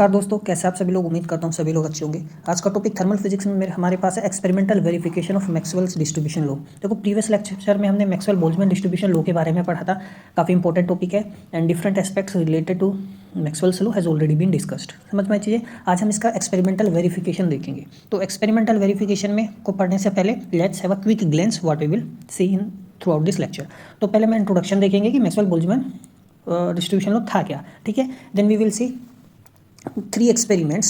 नमस्कार दोस्तों, कैसे आप सभी लोग। उम्मीद करता हूँ सभी लोग अच्छे होंगे। आज का टॉपिक थर्मल फिजिक्स में हमारे पास है experimental verification of Maxwell's distribution law. देखो प्रीवियस लेक्चर में हमने मैक्सवेल बोल्ट्जमैन डिस्ट्रीब्यूशन लॉ के बारे में पढ़ा था। काफ़ी इंपॉर्टेंट टॉपिक है and different aspects related to Maxwell's law has already been discussed. समझ में चाहिए। आज हम इसका एक्सपेरिमेंटल वेरिफिकेशन देखेंगे। तो एक्सपेरिमेंटल वेरिफिकेशन में को पढ़ने से पहले let's have a quick glance what we will see in throughout this lecture. तो पहले मैं इंट्रोडक्शन देखेंगे कि मैक्सवेल बोल्ट्जमैन डिस्ट्रीब्यूशन लॉ था क्या। ठीक है, then we will see three experiments,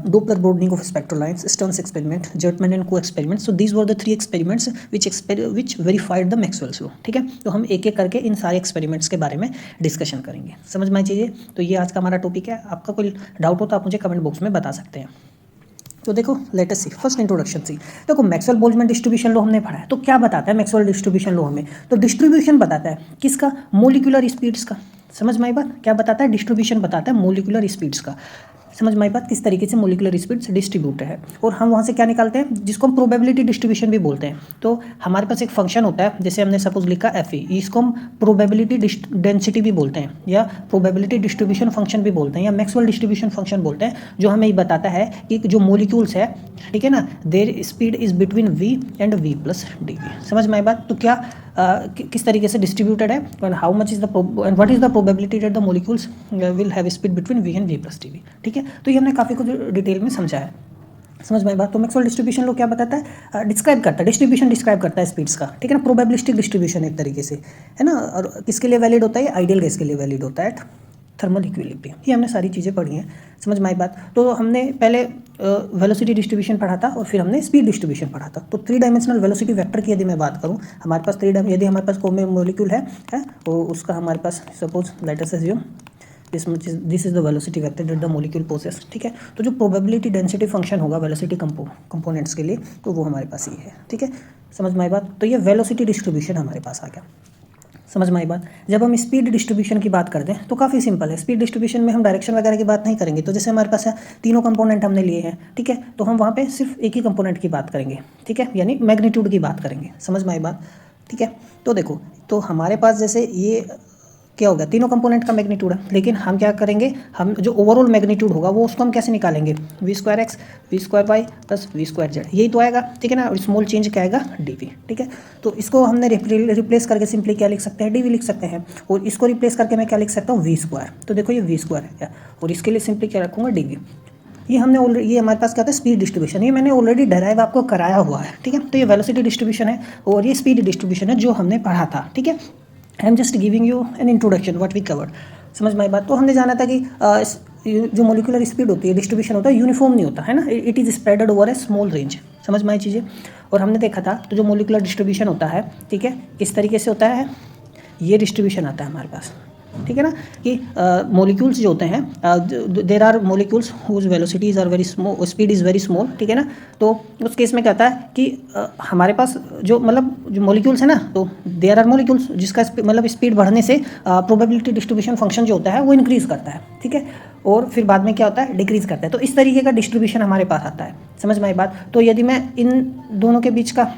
Doppler broadening of spectral lines, Stern's experiment, Gertman and co experiment. So these were the three experiments which verified the Maxwell's law. ठीक है, तो हम एक एक करके इन सारे एक्सपेरिमेंट्स के बारे में डिस्कशन करेंगे। समझ में चाहिए। तो ये आज का हमारा टॉपिक है। आपका कोई डाउट हो तो आप मुझे कमेंट बॉक्स में बता सकते हैं। तो देखो लेट अस सी फर्स्ट इंट्रोडक्शन सी। देखो मैक्सवेल बोल्ट्जमैन डिस्ट्रीब्यूशन लॉ हमने पढ़ा है। तो क्या बताता है मैक्सवेल डिस्ट्रीब्यूशन लॉ हमें? तो डिस्ट्रीब्यूशन बताता है किसका? मोलिकुलर स्पीड्स का। समझ में आई बात? क्या बताता है? डिस्ट्रीब्यूशन बताता है मोलिकुलर स्पीड्स का। समझ में आई बात? किस तरीके से मोलिकुलर स्पीड्स डिस्ट्रीब्यूट है। और हम वहाँ से क्या निकालते हैं, जिसको हम प्रोबेबिलिटी डिस्ट्रीब्यूशन भी बोलते हैं। तो हमारे पास एक फंक्शन होता है, जैसे हमने सपोज लिखा एफ ई, इसको हम प्रोबेबिलिटी डेंसिटी भी बोलते हैं, या प्रोबेबिलिटी डिस्ट्रीब्यूशन फंक्शन भी बोलते हैं, या मैक्सवेल डिस्ट्रीब्यूशन फंक्शन बोलते हैं, जो हमें ये बताता है कि जो मोलिक्यूल्स है, ठीक है ना, their speed is between v and v plus d v. समझ में आई बात? तो क्या किस तरीके से डिस्ट्रीब्यूटेड है and how much is the and what is the probability that the molecules will have speed between v and v plus t v. ठीक है, तो ये हमने काफ़ी कुछ डिटेल में समझा है। समझ में आई बात? तो मैक्सवेल डिस्ट्रीब्यूशन लोग क्या बताता है? डिस्क्राइब करता है, डिस्ट्रीब्यूशन डिस्क्राइब करता है स्पीड्स का। ठीक है ना, प्रोबेबिलिस्टिक डिस्ट्रीब्यूशन एक तरीके से, है ना। और किसके लिए वैलिड होता है? आइडियल गैस के लिए वैलिड होता है, थर्मल इक्विलिब्रियम। ये हमने सारी चीज़ें पढ़ी हैं। समझ में आई बात? तो हमने पहले वेलोसिटी डिस्ट्रीब्यूशन पढ़ा था और फिर हमने स्पीड डिस्ट्रीब्यूशन पढ़ा था। तो थ्री डायमेंशनल वेलोसिटी वेक्टर की यदि मैं बात करूँ, हमारे पास यदि हमारे पास कोई मोलिक्यूल है तो उसका हमारे पास suppose let us assume this is the velocity vector that the molecule possess. ठीक है, तो जो प्रोबेबिलिटी डेंसिटी फंक्शन होगा वेलोसिटी कंपोनेंट्स के लिए, तो वो हमारे पास ये है। ठीक है, समझ में आई बात? तो ये वेलोसिटी डिस्ट्रीब्यूशन हमारे पास आ गया। समझ में आई बात? जब हम स्पीड डिस्ट्रीब्यूशन की बात करते हैं तो काफ़ी सिंपल है। स्पीड डिस्ट्रीब्यूशन में हम डायरेक्शन वगैरह की बात नहीं करेंगे। तो जैसे हमारे पास है तीनों कंपोनेंट हमने लिए हैं, ठीक है, तो हम वहाँ पे सिर्फ एक ही कंपोनेंट की बात करेंगे। ठीक है, यानी मैग्नीट्यूड की बात करेंगे। समझ में आई बात? ठीक है, तो देखो, तो हमारे पास जैसे ये क्या होगा, तीनों कंपोनेंट का मैग्नीट्यूड है, लेकिन हम क्या करेंगे, हम जो ओवरऑल मैग्नीट्यूड होगा वो उसको हम कैसे निकालेंगे? V square x v square y plus v square z, यही तो आएगा। ठीक है ना, और स्मॉल चेंज क्या आएगा? D v. ठीक है, तो इसको हमने रिप्लेस करके सिंपली क्या लिख सकते हैं? डी वी लिख सकते हैं। और इसको रिप्लेस करके मैं क्या लिख सकता हूँ? V square. तो देखो ये वी स्क्वायर है, और इसके लिए सिंपली क्या रखूँगा? D v. ये हमने ऑलरेडी, ये हमारे पास क्या होता है? Speed distribution. ये मैंने ऑलरेडी डेराइव आपको कराया हुआ है। ठीक है, तो ये वेलोसिटी डिस्ट्रीब्यूशन है और ये स्पीड डिस्ट्रीब्यूशन है जो हमने पढ़ा था। ठीक है, I am just giving you an introduction what we covered. समझ में आई बात? तो हमने जाना था कि जो मोलिकुलर स्पीड होती है, डिस्ट्रीब्यूशन होता है, यूनिफॉर्म नहीं होता है ना, it is spreaded over A small range. समझ में आई चीज़ें? और हमने देखा था तो जो मोलिकुलर डिस्ट्रीब्यूशन होता है, ठीक है, किस तरीके से होता है? ये डिस्ट्रीब्यूशन आता है हमारे पास। ठीक है ना, कि मोलिक्यूल्स जो होते हैं, there are molecules whose velocities are very small, speed is very small. ठीक है ना, तो उस केस में क्या होता है कि हमारे पास जो मोलिक्यूल्स है ना, तो देर आर मोलिक्यूल्स जिसका मतलब स्पीड बढ़ने से प्रोबेबिलिटी डिस्ट्रीब्यूशन फंक्शन जो होता है वो इंक्रीज़ करता है। ठीक है, और फिर बाद में क्या होता है? डिक्रीज़ करता है। तो इस तरीके का डिस्ट्रीब्यूशन हमारे पास आता है। समझ में आई बात? तो यदि मैं इन दोनों के बीच का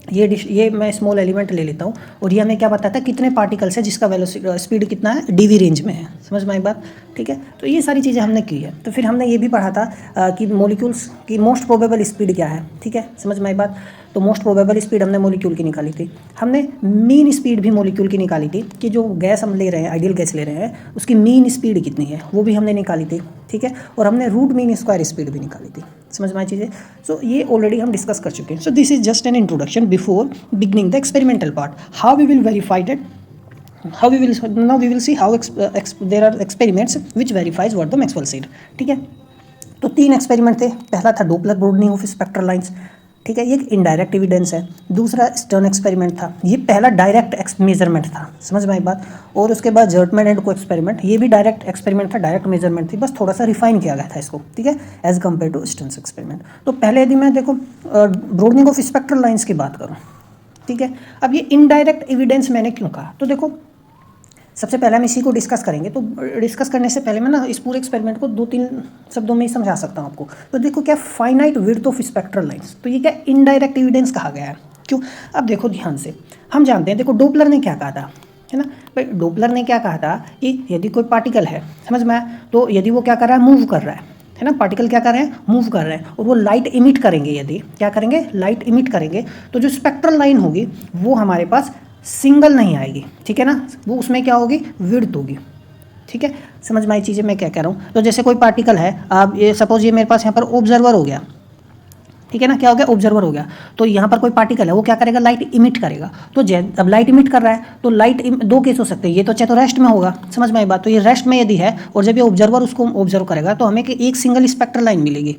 ये मैं स्मॉल एलिमेंट ले लेता हूँ, और ये हमें क्या बताता है? कितने पार्टिकल्स है जिसका स्पीड कितना है? डी वी रेंज में है। समझ में आई बात? ठीक है, तो ये सारी चीज़ें हमने की है। तो फिर हमने ये भी पढ़ा था कि मोलिक्यूल्स की मोस्ट प्रोबेबल स्पीड क्या है। ठीक है, समझ में आई बात? तो मोस्ट प्रोबेबल स्पीड हमने मोलिक्यूल की निकाली थी। हमने मीन स्पीड भी मोलिक्यूल की निकाली थी, कि जो गैस हम ले रहे हैं, आइडियल गैस ले रहे हैं, उसकी मीन स्पीड कितनी है वो भी हमने निकाली थी। ठीक है, और हमने रूट मीन स्क्वायर स्पीड भी निकाली थी। समझ में आई चीज़ें? सो ये ऑलरेडी हम डिस्कस कर चुके हैं। So this is just an introduction before beginning the experimental part, how we will verify that, how we will now we will see how there are experiments which verifies what the Maxwell said. ठीक है, तो तीन experiment थे। पहला था Doppler broadening of spectral lines. ठीक है, ये एक इनडायरेक्ट एविडेंस है। दूसरा स्टर्न एक्सपेरिमेंट था, ये पहला डायरेक्ट मेजरमेंट था। समझ में आई बात? और उसके बाद जर्टमैन एंड को एक्सपेरिमेंट, ये भी डायरेक्ट एक्सपेरिमेंट था, डायरेक्ट मेजरमेंट थी, बस थोड़ा सा रिफाइन किया गया था इसको। ठीक है, as compare to Stern experiment. तो पहले यदि मैं देखो ब्रोडनिंग ऑफ स्पेक्ट्रल लाइंस की बात करूँ, ठीक है, अब ये इनडायरेक्ट एविडेंस मैंने क्यों कहा? तो देखो, सबसे पहले हम इसी को डिस्कस करेंगे। तो डिस्कस करने से पहले मैं ना इस पूरे एक्सपेरिमेंट को 2-3 शब्दों में ही समझा सकता हूँ आपको। तो देखो क्या, finite width of spectral lines, तो ये क्या इनडायरेक्ट एविडेंस कहा गया है। क्यों? अब देखो ध्यान से, हम जानते हैं, देखो डोपलर ने क्या कहा था? है ना। भाई डोपलर ने क्या कहा था कि यदि कोई पार्टिकल है, समझ में आया, तो यदि वो क्या कर रहा है, मूव कर रहा है ना, पार्टिकल क्या कर रहे हैं, मूव कर रहे हैं, और वो लाइट इमिट करेंगे, यदि क्या करेंगे, लाइट इमिट करेंगे, तो जो स्पेक्ट्रल लाइन होगी वो हमारे पास सिंगल नहीं आएगी, ठीक है ना, वो उसमें क्या होगी, विड्थ होगी, ठीक है। समझ में आई चीज़ें मैं क्या कह रहा हूँ। तो जैसे कोई पार्टिकल है, आप ये सपोज ये मेरे पास यहाँ पर ऑब्जर्वर हो गया, ठीक है ना, क्या हो गया, ऑब्जर्वर हो गया, तो यहाँ पर कोई पार्टिकल है, वो क्या करेगा, लाइट इमिट करेगा। तो अब लाइट इमिट कर रहा है, तो लाइट दो केस हो सकते हैं, ये तो चाहे तो रेस्ट में होगा, समझ में आई बात, तो ये रेस्ट में यदि है और जब ये ऑब्जर्वर उसको ऑब्जर्व करेगा तो हमें एक सिंगल स्पेक्ट्रल लाइन मिलेगी।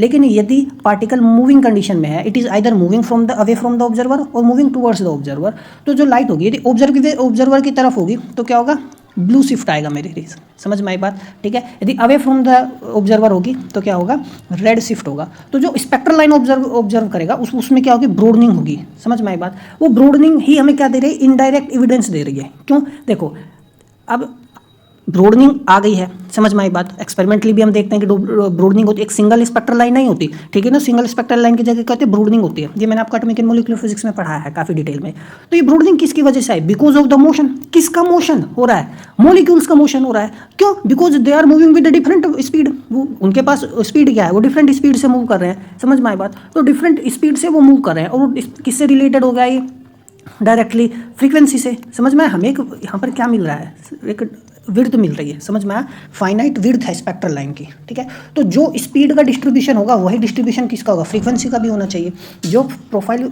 लेकिन यदि पार्टिकल मूविंग कंडीशन में है, it is either moving from the away from the observer और मूविंग टुवर्ड्स द ऑब्जर्वर, तो जो लाइट होगी यदि ऑब्जर्वर की तरफ होगी तो क्या होगा, ब्लू शिफ्ट आएगा मेरे रेज, समझ में आई बात, ठीक है। यदि अवे फ्रॉम द ऑब्जर्वर होगी तो क्या होगा, रेड शिफ्ट होगा। तो जो स्पेक्ट्रल लाइन ऑब्जर्व करेगा उसमें क्या होगी, ब्रॉडनिंग होगी, समझ में आई बात। वो ब्रॉडनिंग ही हमें क्या दे रही है, इनडायरेक्ट एविडेंस दे रही है। क्यों, देखो अब ब्रॉडनिंग आ गई है, समझ में आई बात। एक्सपेरिमेंटली भी हम देखते हैं कि ब्रॉडनिंग होती है, एक सिंगल स्पेक्ट्रल लाइन नहीं होती, ठीक है ना, सिंगल स्पेक्ट्रल लाइन की जगह क्या होती है, ब्रॉडनिंग होती है। ये मैंने आपको एटॉमिक एंड मॉलिक्यूलर फिजिक्स में पढ़ाया है काफी डिटेल में। तो ये ब्रॉडनिंग किसकी वजह से है, बिकॉज ऑफ द मोशन। किसका मोशन हो रहा है, मॉलिक्यूल्स का मोशन हो रहा है। क्यों, because they are moving with different speed, उनके पास स्पीड क्या है, वो डिफरेंट स्पीड से मूव कर रहे हैं, समझ में आई बात। तो डिफरेंट स्पीड से वो मूव कर रहे हैं, और किससे रिलेटेड हो गया ये, डायरेक्टली फ्रीक्वेंसी से, समझ में। हमें यहाँ पर क्या मिल रहा है, एक विड्थ मिल रही है, समझ में आया, फाइनाइट विड्थ है स्पेक्ट्रल लाइन की, ठीक है। तो जो स्पीड का डिस्ट्रीब्यूशन होगा वही डिस्ट्रीब्यूशन किसका होगा, फ्रीक्वेंसी का भी होना चाहिए। जो प्रोफाइल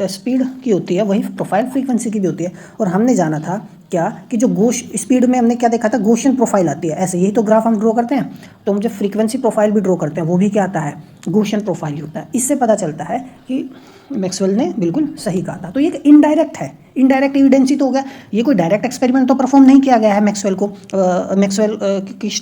स्पीड की होती है वही प्रोफाइल फ्रीक्वेंसी की भी होती है। और हमने जाना था क्या कि जो गोश स्पीड में हमने क्या देखा था, गॉसियन प्रोफाइल आती है, ऐसे यही तो ग्राफ हम ड्रॉ करते हैं, तो हम जब फ्रीक्वेंसी प्रोफाइल भी ड्रॉ करते हैं वो भी क्या आता है, गॉसियन प्रोफाइल ही होता है। इससे पता चलता है कि मैक्सवेल ने बिल्कुल सही कहा था। तो ये इनडायरेक्ट है, इनडायरेक्ट एविडेंस ही तो हो गया, ये कोई डायरेक्ट एक्सपेरिमेंट तो परफॉर्म नहीं किया गया है मैक्सवेल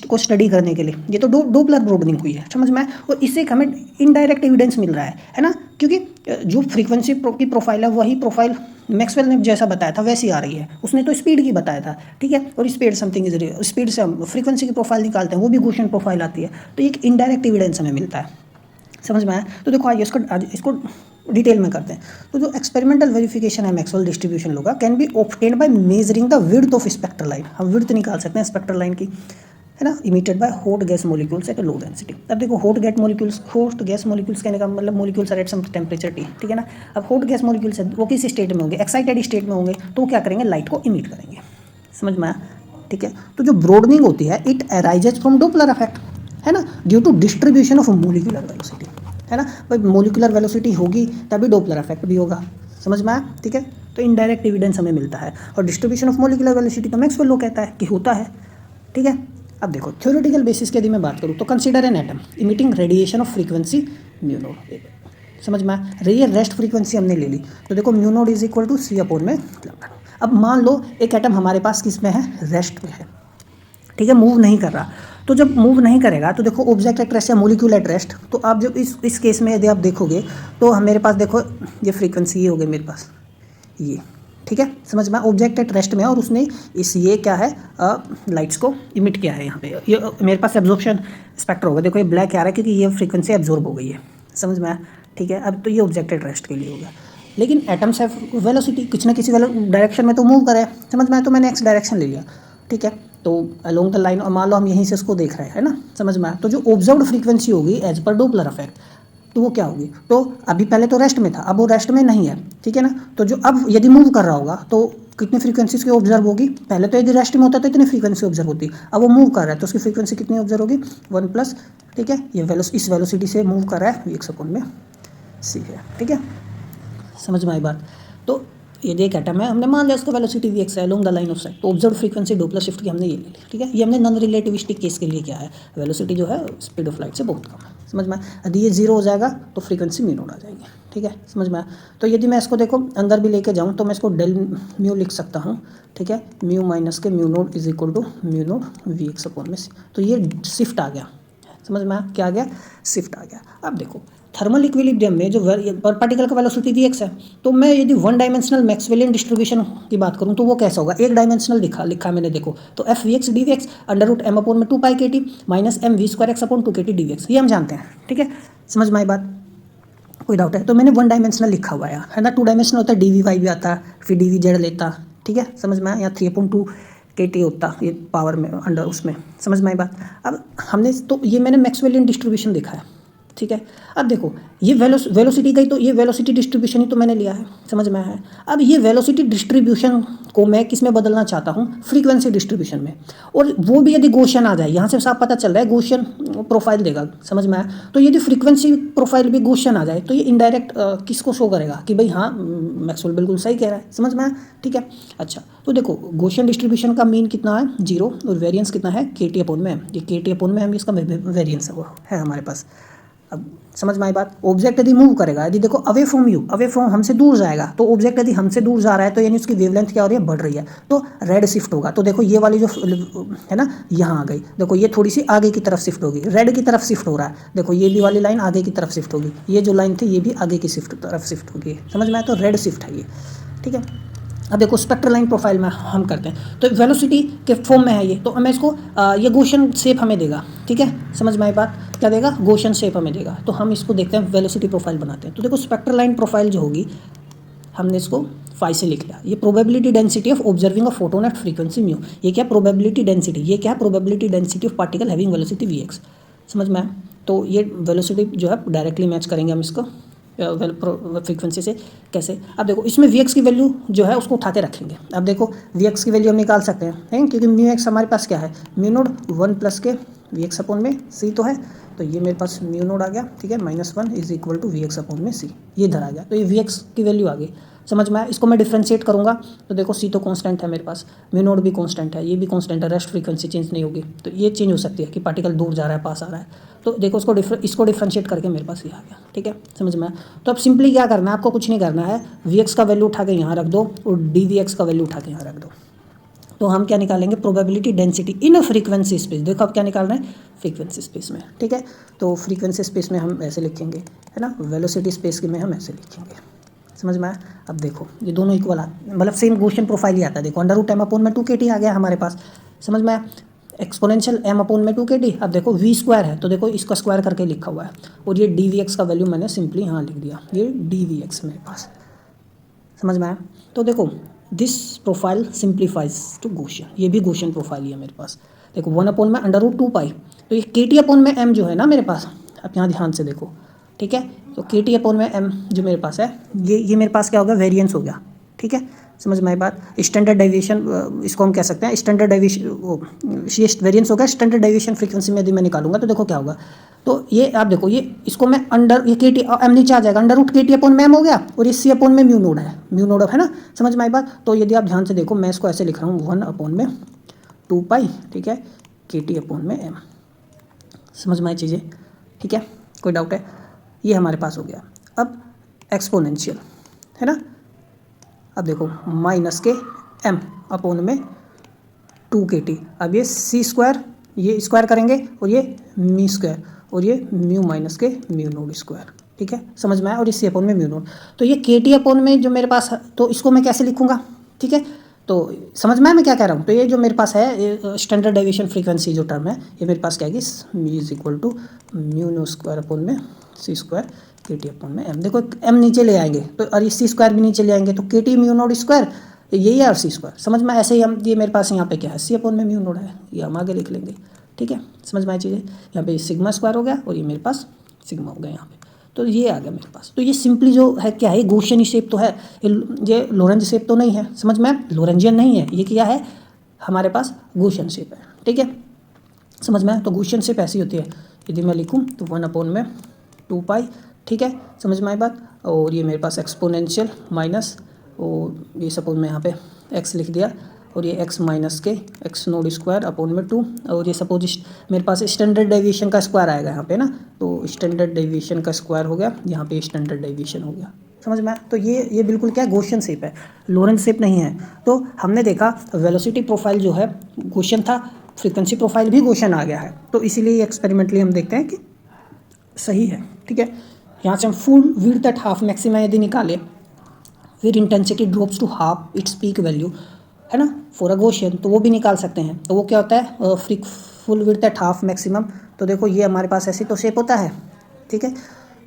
को स्टडी करने के लिए। ये तो डोपलर ब्रॉडनिंग हुई है, समझ में। और इससे हमें इनडायरेक्ट एविडेंस मिल रहा है ना, क्योंकि जो फ्रीक्वेंसी की प्रोफाइल है वही प्रोफाइल मैक्सवेल ने जैसा बताया था वैसी आ रही है। उसने तो स्पीड की बताया था, ठीक है, और speed something is real, speed से हम फ्रीक्वेंसी की प्रोफाइल निकालते हैं, वो भी गॉसियन प्रोफाइल आती है। तो एक इनडायरेक्ट एविडेंस हमें मिलता है, समझ में आया। तो देखो आइए इसको डिटेल में करते हैं। तो जो एक्सपेरिमेंटल वेरिफिकेशन है मैक्सवेल डिस्ट्रीब्यूशन लॉ का, can be obtained by measuring the width of spectral line. हम विड्थ निकाल सकते हैं स्पेक्ट्रल लाइन की, है ना, emitted by hot gas molecules at low density. अब देखो हॉट गैस मॉलिक्यूल्स कहने का मतलब molecules are at some temperature T, ठीक है ना। अब हॉट गैस मॉलिक्यूल्स वो किस स्टेट में होंगे, एक्साइटेड स्टेट में होंगे, तो क्या करेंगे, लाइट को इमिट करेंगे, समझ में आया, ठीक है। तो जो ब्रॉडनिंग होती है it arises from Doppler effect, है ना, due to distribution of molecular velocity, है ना। भाई मॉलिक्यूलर वेलोसिटी होगी तभी डोपलर इफेक्ट भी होगा, समझ में आया, ठीक है। तो इनडायरेक्ट एविडेंस हमें मिलता है। और डिस्ट्रीब्यूशन ऑफ मॉलिक्यूलर वेलोसिटी तो मैक्सवेल लॉ कहता है कि होता है, ठीक है। अब देखो थ्योरेटिकल बेसिस के यदि मैं बात करूँ तो consider an atom emitting radiation of frequency mu node, समझ में आया। ये रेस्ट फ्रीक्वेंसी हमने ले ली, तो देखो mu naught is equal to C/में। अब मान लो एक एटम हमारे पास किस में है, रेस्ट में है, ठीक है, मूव नहीं कर रहा। तो जब मूव नहीं करेगा तो देखो ऑब्जेक्ट एट रेस्ट या मॉलिक्यूल एट रेस्ट, तो आप जब इस केस में यदि आप देखोगे तो मेरे पास देखो ये फ्रीक्वेंसी ये हो गई मेरे पास ये, ठीक है, समझ में। ऑब्जेक्ट एट रेस्ट में है और उसने ये क्या है, लाइट्स को इमिट किया है यहाँ पे। ये मेरे पास एब्जॉर्प्शन स्पेक्ट्र होगा, देखो ये ब्लैक आ रहा है क्योंकि ये फ्रीक्वेंसी एब्जॉर्ब हो गई है, समझ में आया, ठीक है। अब तो ये ऑब्जेक्ट एट रेस्ट के लिए होगा। लेकिन एटम्स है वेलोसिटी किसी न किसी डायरेक्शन में तो मूव करे, समझ में आया। तो मैंने एक्स डायरेक्शन ले लिया, ठीक है, तो अलोंग द लाइन, और मान लो हम यहीं से उसको देख रहे हैं, है ना, समझ में आया। तो जो ऑब्जर्व्ड फ्रीक्वेंसी होगी एज पर डोपलर इफेक्ट, तो वो क्या होगी, तो अभी पहले तो रेस्ट में था, अब वो रेस्ट में नहीं है, ठीक है ना। तो जो अब यदि मूव कर रहा होगा तो कितनी फ्रीक्वेंसी की ऑब्जर्व होगी, पहले तो यदि रेस्ट में होता तो इतनी फ्रीक्वेंसी ऑब्जर्व होती, अब वो मूव कर रहा है तो उसकी फ्रीक्वेंसी कितनी ऑब्जर्व होगी, 1+, ठीक है। ये इस वेलोसिटी से मूव कर रहा है, Vx/c है, ठीक है, समझ में आई बात। तो यदि एक एटम है, हमने मान लिया उसका वेलोसिटी Vx है along the line of site, तो ऑब्जर्व फ्रीक्वेंसी डोपलर शिफ्ट की हमने ये ले ली, ठीक है। ये हमने नॉन रिलेटिविस्टिक केस के लिए क्या है, वेलोसिटी जो है स्पीड ऑफ लाइट से बहुत कम है, समझ में। यदि ये 0 हो जाएगा तो फ्रीक्वेंसी म्यू नोड आ जाएगी, ठीक है, समझ में। तो यदि मैं इसको देखो अंदर भी लेके जाऊँ तो मैं इसको डेल म्यू लिख सकता हूँ, ठीक है, म्यू माइनस के mu naught is equal to mu naught Vx/c। तो ये शिफ्ट आ गया, समझ में क्या आ गया, शिफ्ट आ गया। अब देखो थर्मल इक्विलिब्रियम में जो पार्टिकल का वेलोसिटी Vx है, तो मैं यदि वन डायमेंशनल मैक्सवेलियन डिस्ट्रीब्यूशन की बात करूं तो वो कैसा होगा, एक डायमेंशनल लिखा मैंने, देखो तो Fvx dvx √m/2π/kT minus mv²x/2kT dvx, ये हम जानते हैं, ठीक है, समझ में आई बात, कोई डाउट है। तो मैंने वन डायमेंशनल लिखा हुआ है ना, टू डायमेंशनल होता है dvy भी आता, फिर dvz लेता, ठीक है, समझ में आया। यहाँ 3/2 kT होता ये पावर में अंडर उसमें, समझ में आई बात। अब हमने तो ये मैंने मैक्सवेलियन डिस्ट्रीब्यूशन देखा है, ठीक है। अब देखो ये वेलोसिटी गई तो ये वेलोसिटी डिस्ट्रीब्यूशन ही तो मैंने लिया है, समझ में आया है। अब ये वेलोसिटी डिस्ट्रीब्यूशन को मैं किस में बदलना चाहता हूँ, फ्रीक्वेंसी डिस्ट्रीब्यूशन में, और वो भी यदि गॉसियन आ जाए, यहाँ से साफ पता चल रहा है गॉसियन प्रोफाइल देगा, समझ में आया। तो यदि फ्रीक्वेंसी प्रोफाइल भी गॉसियन आ जाए तो ये इनडायरेक्ट किसको शो करेगा कि भाई हाँ मैक्सवेल बिल्कुल सही कह रहा है, समझ में आया, ठीक है। अच्छा तो देखो गॉसियन डिस्ट्रीब्यूशन का मीन कितना है 0 और वेरिएंस कितना है kT/m, ये kT/m इसका वेरिएंस है हमारे पास। अब समझ में आई बात। ऑब्जेक्ट यदि मूव करेगा, यदि देखो अवे फ्रॉम हमसे दूर जाएगा, तो ऑब्जेक्ट यदि हमसे दूर जा रहा है तो यानी उसकी वेवलेंथ क्या हो रही है, बढ़ रही है, तो रेड शिफ्ट होगा। तो देखो ये वाली जो है ना यहाँ आ गई, देखो ये थोड़ी सी आगे की तरफ शिफ्ट होगी, रेड की तरफ शिफ्ट हो रहा है। देखो ये भी वाली लाइन आगे की तरफ शिफ्ट होगी, ये जो लाइन थी ये भी आगे की तरफ शिफ्ट होगी, समझ में आया। तो रेड शिफ्ट है ये, ठीक है। अब देखो स्पेक्ट्रल लाइन प्रोफाइल में हम करते हैं, तो वेलोसिटी के फॉर्म में है ये, तो मैं इसको ये गॉसियन शेप हमें देगा, ठीक है, समझ में आई बात। क्या देगा, गॉसियन शेप हमें देगा। तो हम इसको देखते हैं, वेलोसिटी प्रोफाइल बनाते हैं। तो देखो स्पेक्ट्रल लाइन प्रोफाइल जो होगी, हमने इसको फाई से लिख लिया। ये probability density of observing a photon at frequency mu, ये क्या प्रोबेबिलिटी डेंसिटी, ये क्या है probability density of particle having velocity v x, समझ में आया। तो ये वेलोसिटी जो है डायरेक्टली मैच करेंगे हम इसको फ्रीक्वेंसी से। कैसे, अब देखो इसमें वी की वैल्यू जो है उसको उठा के रखेंगे। अब देखो वी की वैल्यू हम निकाल सकते हैं क्योंकि म्यू एक्स हमारे पास क्या है, म्यू नोड 1 प्लस के वी एक्स अपॉन में सी तो है, तो ये मेरे पास म्यू नोड आ गया, ठीक है, -1 is equal to V X upon में सी, ये इधर आ गया। तो ये वी एक्स की वैल्यू आ गई, समझ में आया। इसको मैं डिफ्रेंशिएट करूँगा तो देखो सी तो कांस्टेंट है मेरे पास, म्यू नोड भी कांस्टेंट है, ये भी कांस्टेंट है, रेस्ट फ्रीक्वेंसी चेंज नहीं होगी। तो ये चेंज हो सकती है कि पार्टिकल दूर जा रहा है पास आ रहा है। तो देखो इसको डिफ्रेंशिएट करके मेरे पास ये आ गया, ठीक है, समझ में आया। तो अब सिंपली क्या करना है, आपको कुछ नहीं करना है, वी एक्स का वैल्यू उठा के यहाँ रख दो और डी वी एक्स का वैल्यू उठा के यहाँ रख दो। तो हम क्या निकालेंगे, probability density in a frequency space. देखो अब क्या निकालना है, फ्रीक्वेंसी स्पेस में, ठीक है। तो फ्रीक्वेंसी स्पेस में हम ऐसे लिखेंगे, है ना, वेलोसिटी स्पेस में हम ऐसे लिखेंगे, समझ में आया। अब देखो ये दोनों इक्वल आते, मतलब सेम गॉसियन प्रोफाइल ही आता है। देखो √m/2 kT आ गया हमारे पास, समझ में आया। Exponential m/2 kT। अब देखो v स्क्वायर है तो देखो इसका स्क्वायर करके लिखा हुआ है, और ये डी वी एक्स का वैल्यू मैंने सिंपली यहाँ लिख दिया, ये डी वी एक्स मेरे पास, समझ में आया। तो देखो this profile simplifies to Gaussian, ये भी गॉसियन प्रोफाइल ही है मेरे पास। देखो 1/√2 पाई, तो ये kT/m जो है ना मेरे पास, आप यहाँ ध्यान से देखो, ठीक है। तो kT/m जो मेरे पास है, ये मेरे पास क्या हो गया, वेरिएंस हो गया, ठीक है, समझ में आई बात। स्टैंडर्ड डेविएशन इसको हम कह सकते हैं, स्टैंडर्ड डेविएशन, ये वेरिएंस होगा स्टैंडर्ड डेविएशन फ्रीक्वेंसी में यदि मैं निकालूंगा तो देखो क्या होगा। तो ये आप देखो, ये इसको मैं ये kT m नीचे आ जाएगा, √kT/m हो गया, और ये c/m म्यू नोड है, म्यू नोड है ना, समझ में आई बात। तो यदि आप ध्यान से देखो, मैं इसको ऐसे लिख रहा हूँ 1/2 पाई, ठीक है, kT/m, समझ में आई चीज़ें, ठीक है, कोई डाउट है। ये हमारे पास हो गया। अब एक्सपोनेंशियल है ना, अब देखो -m/2 kT। अब ये सी स्क्वायर, ये स्क्वायर करेंगे, और ये मी स्क्वायर, और ये म्यू माइनस के म्यू नोड स्क्वायर, ठीक है, समझ में आया। और इस सी/m म्यू नोड, तो ये kT/m जो मेरे पास है, तो इसको मैं कैसे लिखूंगा, ठीक है। तो समझ में आया मैं क्या कह रहा हूँ। तो ये जो मेरे पास है स्टैंडर्ड डेविएशन फ्रीक्वेंसी जो टर्म है, ये मेरे पास क्या है कि मी is equal to mu nu square upon में सी स्क्वायर kT/m। देखो m नीचे ले आएंगे तो, और ये सी स्क्वायर भी नीचे ले आएंगे, तो kT म्यू नोड स्क्वायर यही है, और सी स्क्वायर, समझ में। ऐसे ही हम, ये मेरे पास यहाँ पे क्या है, c/m म्यू नोड है, ये हम आगे लिख लेंगे, ठीक है, समझ में आई चीज़ें। यहाँ पे सिग्मा स्क्वायर हो गया, और ये मेरे पास सिग्मा हो गया यहाँ पे, तो ये आ गया मेरे पास। तो ये सिंपली जो है क्या है, गॉसियन शेप तो है, ये लोरेंज शेप तो नहीं है, समझ में, लोरेंजियन नहीं है, ये क्या है हमारे पास, गॉसियन शेप है, ठीक है, समझ में। तो गॉसियन शेप ऐसी होती है, यदि मैं लिखूँ तो 1/2 पाई, ठीक है, समझ में आई बात। और ये मेरे पास एक्सपोनेंशियल माइनस, और ये सपोज मैं यहाँ पे x लिख दिया, और ये x माइनस के x नोड स्क्वायर अपॉन में 2, और ये सपोज मेरे पास स्टैंडर्ड डेविएशन का स्क्वायर आएगा यहाँ पे ना, तो स्टैंडर्ड डेविएशन का स्क्वायर हो गया, यहाँ पे स्टैंडर्ड डेविएशन हो गया, समझ में। तो ये बिल्कुल क्या गॉसियन शेप है, लोरेंज शेप नहीं है। तो हमने देखा वेलोसिटी प्रोफाइल जो है गॉसियन था, फ्रीक्वेंसी प्रोफाइल भी गॉसियन आ गया है, तो इसीलिए एक्सपेरिमेंटली हम देखते हैं कि सही है, ठीक है। यहाँ से हम full width at half maxima यदि निकाले, फिर intensity drops to half its peak value, है ना, फॉर अ गॉसियन, तो वो भी निकाल सकते हैं। तो वो क्या होता है, full width at half maximum. तो देखो ये हमारे पास ऐसी तो शेप होता है, ठीक है।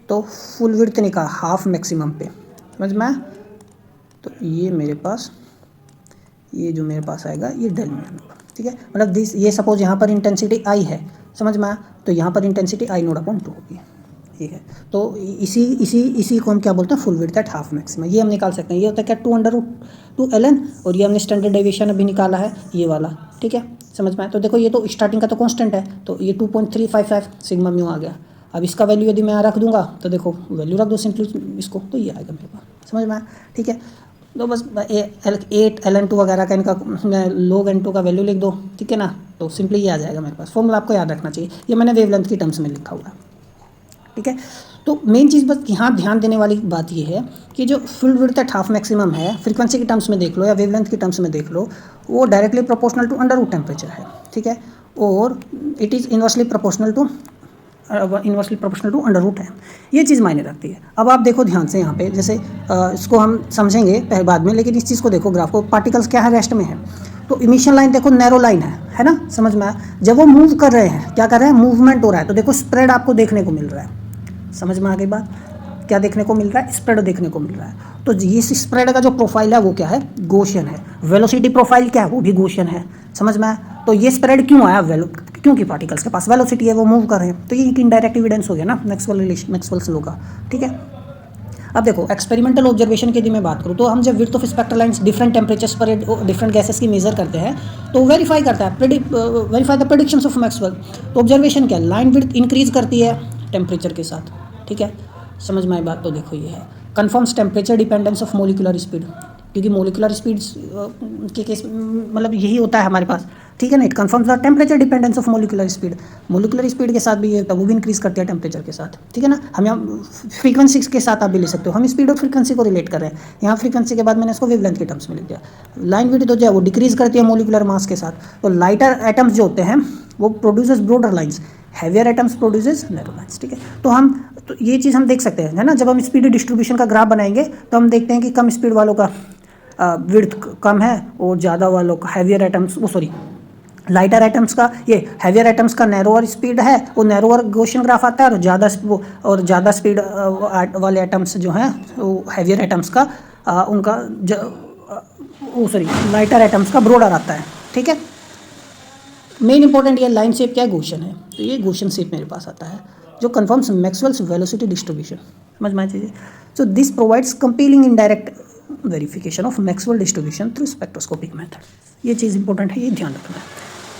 तो फुल विड्थ निकाल हाफ मैक्सिमम पे, समझ में। तो ये मेरे पास ये जो मेरे पास आएगा ये डेल म्यू नॉट, ठीक है। मतलब दिस, ये सपोज यहाँ पर इंटेंसिटी आई है, समझ में आया, तो यहाँ पर इंटेंसिटी आई नोट अपॉन 2 होगी, ठीक है। तो इसी को हम क्या बोलते हैं, full width at half maxima, ये हम निकाल सकते हैं। ये होता है क्या, 2/√2 ln, और ये हमने स्टैंडर्ड डेविएशन अभी निकाला है ये वाला, ठीक है, समझ में आया। तो देखो ये तो स्टार्टिंग का तो कांस्टेंट है, तो ये 2.355 सिग्मा म्यू आ गया। अब इसका वैल्यू यदि मैं यहाँ रख दूंगा तो देखो वैल्यू रख दो सिंपली इसको, तो ये आएगा मेरे पास, समझ में आया, ठीक है। तो बस 8 ln2 वगैरह का इनका log n2 का वैल्यू लिख दो, ठीक है ना, तो सिंपली ये आ जाएगा मेरे पास। फॉर्मूला आपको याद रखना चाहिए, ये मैंने वेवलेंथ की टर्म्स में लिखा हुआ है, ठीक है। तो मेन चीज़ बस यहाँ ध्यान देने वाली बात ये है कि जो full width at half maximum है, फ्रीक्वेंसी की टर्म्स में देख लो या वेवलेंथ की टर्म्स में देख लो, वो directly proportional to under root temperature है, ठीक है, और it is inversely proportional to under root है। ये चीज़ मायने रखती है। अब आप देखो ध्यान से यहाँ पे, जैसे इसको हम समझेंगे पहले बाद में, लेकिन इस चीज़ को देखो, ग्राफ को, पार्टिकल्स क्या है, रेस्ट में है, तो इमिशन लाइन देखो नैरो लाइन है ना, समझ में आया। जब वो मूव कर रहे हैं, क्या कर रहे हैं, मूवमेंट हो रहा है, तो देखो स्प्रेड आपको देखने को मिल रहा है, समझ में आ गई बात, क्या देखने को मिल रहा है, स्प्रेड देखने को मिल रहा है। तो ये स्प्रेड का जो प्रोफाइल है वो क्या है, गॉसियन है। वेलोसिटी प्रोफाइल क्या है, वो भी गॉसियन है, समझ में आया। तो ये स्प्रेड क्यों आया, क्योंकि पार्टिकल्स के पास वेलोसिटी है, वो मूव कर रहे हैं, तो ये एक इनडायरेक्ट एविडेंस हो गया ना मैक्सवेल्स लॉ का, ठीक है। अब देखो एक्सपेरिमेंटल ऑब्जर्वेशन की यदि मैं बात करूँ, तो हम जब width of spectral lines different temperatures पर डिफरेंट गैसेस की मेजर करते हैं, तो वेरीफाई करता है, verify the predictions of Maxwell. तो ऑब्जर्वेशन क्या है, लाइन विड्थ इंक्रीज करती है टेम्परेचर के साथ, ठीक है, समझ में आई बात। तो देखो ये है confirms temperature dependence of molecular speed, क्योंकि मोलिकुलर स्पीड्स के केस मतलब यही होता है हमारे पास, ठीक है ना। It confirms the temperature dependence of molecular speed, molecular speed के साथ भी ये होता है, वो भी इंक्रीज करती है टेम्परेचर के साथ, ठीक है ना। हम यहाँ फ्रीक्वेंसी के साथ आप भी ले सकते हो, हम स्पीड और फ्रीक्वेंसी को रिलेट कर रहे हैं, यहाँ फ्रीक्वेंसी के बाद मैंने इसको वेवलेंथ के टर्म्स में लिख दिया। लाइन विड्थ तो जो है वो डिक्रीज करती है मोलिकुलर मास के साथ, तो लाइटर एटम्स जो होते हैं वो produces broader lines, heavier atoms produces narrow lines, ठीक है। तो ये चीज़ हम देख सकते हैं, है ना। जब हम स्पीड डिस्ट्रीब्यूशन का ग्राफ बनाएंगे तो हम देखते हैं कि कम स्पीड वालों का विड्थ कम है, और ज़्यादा वालों का हैवियर एटम्स, लाइटर एटम्स का, ये हैवियर एटम्स का नैरोअर स्पीड है, वो नैरोअर गॉसियन ग्राफ आता है, और ज़्यादा स्पीड वाले एटम्स जो हैं वो हैवियर एटम्स का उनका लाइटर एटम्स का ब्रॉडर आता है, ठीक है। मेन इंपॉर्टेंट ये लाइन शेप क्या है, गॉसियन है, तो ये गॉसियन शेप मेरे पास आता है जो कन्फर्म्स मैक्सवेल्स वेलोसिटी डिस्ट्रीब्यूशन, समझ में चाहिए। So this provides compelling indirect verification of Maxwell distribution through spectroscopic method. ये चीज़ इंपॉर्टेंट है, ये ध्यान रखना है,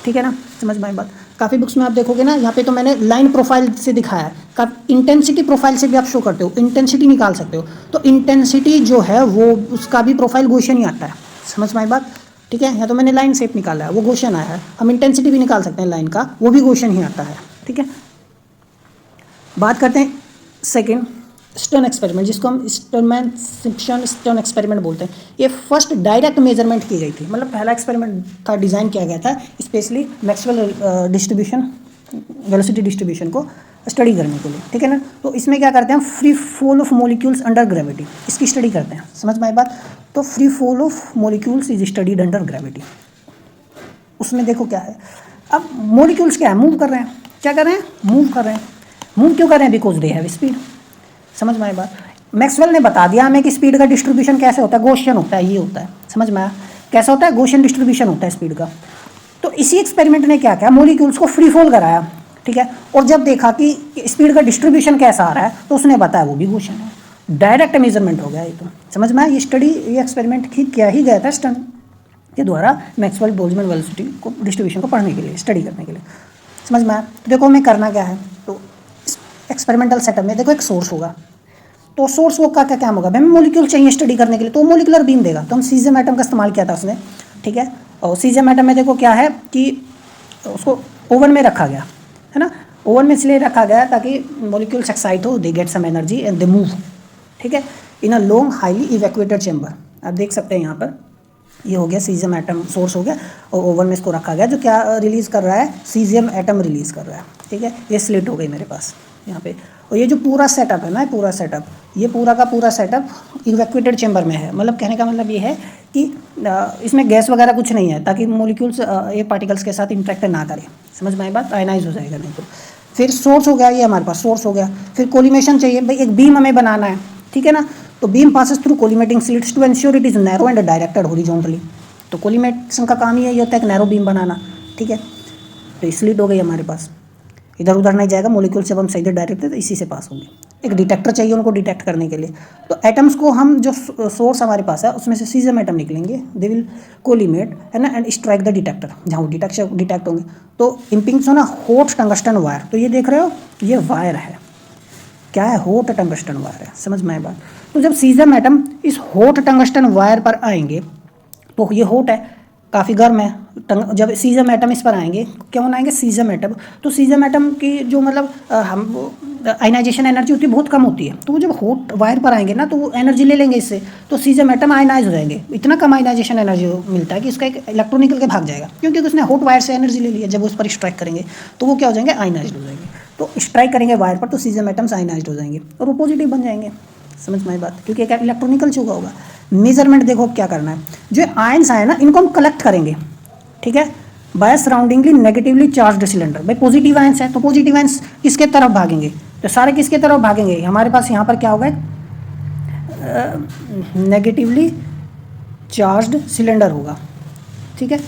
ठीक है ना, समझ में आई बात। काफ़ी बुक्स में आप देखोगे ना, यहाँ पे तो मैंने लाइन प्रोफाइल से दिखाया है, इंटेंसिटी प्रोफाइल से भी आप शो करते हो, इंटेंसिटी निकाल सकते हो। तो इंटेंसिटी जो है वो उसका भी प्रोफाइल गॉसियन ही आता है, समझ में आई बात, ठीक है। यहाँ तो मैंने लाइन शेप निकाला है, वो गॉसियन आया है। हम इंटेंसिटी भी निकाल सकते हैं लाइन का, वो भी गॉसियन ही आता है, ठीक है। बात करते हैं सेकेंड स्टर्न एक्सपेरिमेंट, जिसको हम स्टर्न एक्सपेरिमेंट बोलते हैं। ये फर्स्ट डायरेक्ट मेजरमेंट की गई थी, मतलब पहला एक्सपेरिमेंट था, डिज़ाइन किया गया था specially Maxwell distribution, velocity distribution को स्टडी करने के लिए, ठीक है ना। तो इसमें क्या करते हैं, free fall of molecules under gravity, इसकी स्टडी करते हैं, समझ में आई बात। तो free fall of molecules is studied under gravity. उसमें देखो क्या है, अब मॉलिक्यूल्स क्या है, मूव कर रहे हैं, क्या कर रहे हैं, मूव कर रहे हैं। मूव क्यों कर रहे हैं, बिकॉज दे हैव स्पीड, समझ में आई बात। मैक्सवेल ने बता दिया हमें कि स्पीड का डिस्ट्रीब्यूशन कैसे होता है, गॉसियन होता है, ये होता है, समझ में आया, कैसा होता है, गॉसियन डिस्ट्रीब्यूशन होता है स्पीड का। तो इसी एक्सपेरिमेंट ने क्या किया, मॉलिक्यूल्स को फ्री फॉल कराया, ठीक है, और जब देखा कि स्पीड का डिस्ट्रीब्यूशन कैसा आ रहा है, तो उसने बताया वो भी गॉसियन है। डायरेक्ट मेजरमेंट हो गया ये, तो समझ में आया। ये एक्सपेरिमेंट किया ही गया था स्टर्न के द्वारा मैक्सवेल बोल्ट्जमैन वेलोसिटी को डिस्ट्रीब्यूशन को पढ़ने के लिए, स्टडी करने के लिए, समझ में आया। तो देखो हमें करना क्या है, तो एक्सपेरिमेंटल सेटअप में देखो एक सोर्स होगा, तो सोर्स वो का क्या काम होगा, हमें मॉलिक्यूल चाहिए स्टडी करने के लिए, तो मॉलिकुलर बीम देगा। तो हम सीजियम एटम का इस्तेमाल किया था उसने, ठीक है। और सीजियम एटम में देखो क्या है कि उसको ओवन में रखा गया, है ना। ओवन में इसलिए रखा गया ताकि मॉलिक्यूल्स एक्साइट हो, they get some energy and they move, ठीक है, in a long highly evacuated chamber. आप देख सकते हैं यहाँ पर, ये हो गया सीजियम एटम सोर्स हो गया, और ओवन में इसको रखा गया, जो क्या रिलीज़ कर रहा है, सीजियम एटम रिलीज़ कर रहा है, ठीक है। ये स्लिट हो गई मेरे पास यहाँ पे, और ये जो पूरा सेटअप है ना, पूरा सेटअप, ये पूरा का पूरा सेटअप इवैक्यूएटेड चेंबर में है। मतलब कहने का मतलब ये है कि इसमें गैस वगैरह कुछ नहीं है, ताकि मॉलिक्यूल्स ये पार्टिकल्स के साथ इंटरेक्ट ना करें, समझ में आई बात, आयनाइज हो जाएगा नहीं तो। फिर सोर्स हो गया, ये हमारे पास सोर्स हो गया। फिर कोलिमेशन चाहिए भाई, एक बीम हमें बनाना है, ठीक है ना। तो beam passes through collimating slits to ensure it is narrow and directed horizontally, तो कोलिमेशन का काम ही यही होता है, एक नैरो बीम बनाना, ठीक है। तो स्लिट हो गई हमारे पास, इधर उधर नहीं जाएगा, मोलिक्यूल से हम सीधे डायरेक्ट तो इसी से पास होंगे। एक डिटेक्टर चाहिए उनको डिटेक्ट करने के लिए। तो एटम्स को हम जो सोर्स हमारे पास है उसमें से सीजम एटम निकलेंगे, दे विल कोलिमेट, है ना, एंड स्ट्राइक द डिटेक्टर, जहाँ वो डिटेक्ट होंगे। तो इम्पिंग्स हो ना हॉट टंगस्टन वायर, तो ये देख रहे हो ये वायर है, क्या है, हॉट टंगस्टन वायर है, समझ में आए बात। तो जब सीजम एटम इस हॉट टंगस्टन वायर पर आएंगे, तो ये हॉट है, काफ़ी गर्म है, जब सीजम एटम इस पर आएंगे, क्यों आएंगे सीजम एटम, तो सीजम एटम की जो मतलब हम आयनाइजेशन एनर्जी होती है बहुत कम होती है, तो वो जब हॉट वायर पर आएंगे ना तो वो एनर्जी ले लेंगे इससे, तो सीजम एटम आयनाइज हो जाएंगे। इतना कम आयनाइजेशन एनर्जी मिलता है कि उसका एक इलेक्ट्रॉन निकल के भाग जाएगा, क्योंकि उसने हॉट वायर से एनर्जी ले ली है। जब उस पर स्ट्राइक करेंगे तो वो क्या हो जाएंगे, आयनाइज हो जाएंगे। तो स्ट्राइक करेंगे वायर पर तो सीजम एटम्स आयनाइज हो जाएंगे और वो पॉजिटिव बन जाएंगे, समझ में आई बात, क्योंकि एक इलेक्ट्रॉन निकल चुका होगा। मेजरमेंट देखो क्या करना है, जो आयंस आए ना इनको हम कलेक्ट करेंगे, ठीक है, बाय सराउंडिंगली नेगेटिवली चार्ज्ड सिलेंडर। भाई पॉजिटिव आयंस है तो पॉजिटिव आयंस किसके तरफ भागेंगे, तो सारे किसके तरफ भागेंगे, हमारे पास यहाँ पर क्या होगा, नेगेटिवली चार्ज्ड सिलेंडर होगा, ठीक है,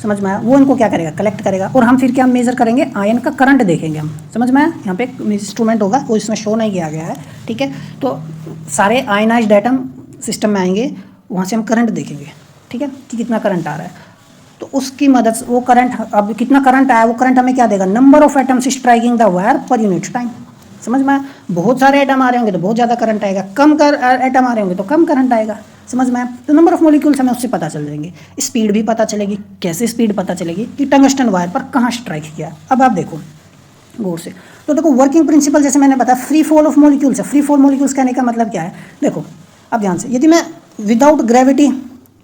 समझ में आया। वो इनको क्या करेगा, कलेक्ट करेगा। और हम फिर क्या मेजर करेंगे, आयन का करंट देखेंगे हम, समझ में आया। यहाँ पे एक इंस्ट्रूमेंट होगा वो इसमें शो नहीं किया गया है, ठीक है। तो सारे आयनाइज्ड एटम सिस्टम में आएंगे, वहाँ से हम करंट देखेंगे, ठीक है, कि कितना करंट आ रहा है। तो उसकी मदद से वो करंट, अब कितना करंट आया, वो करंट हमें क्या देगा, number of atoms striking the wire पर यूनिट टाइम, समझ में आया। बहुत सारे एटम आ रहे होंगे तो बहुत ज़्यादा करंट आएगा, कम एटम आ रहे होंगे तो कम करंट आएगा, समझ में आया। तो नंबर ऑफ मॉलिक्यूल्स हमें उससे पता चल जाएंगे। स्पीड भी पता चलेगी, कैसे स्पीड पता चलेगी कि टंगस्टन वायर पर कहाँ स्ट्राइक किया। अब आप देखो गौर से, तो देखो वर्किंग प्रिंसिपल जैसे मैंने बताया, फ्री फॉल ऑफ मॉलिक्यूल्स है। फ्री फॉल मॉलिक्यूल्स कहने का मतलब क्या है, देखो अब ध्यान से, यदि मैं विदाउट ग्रेविटी,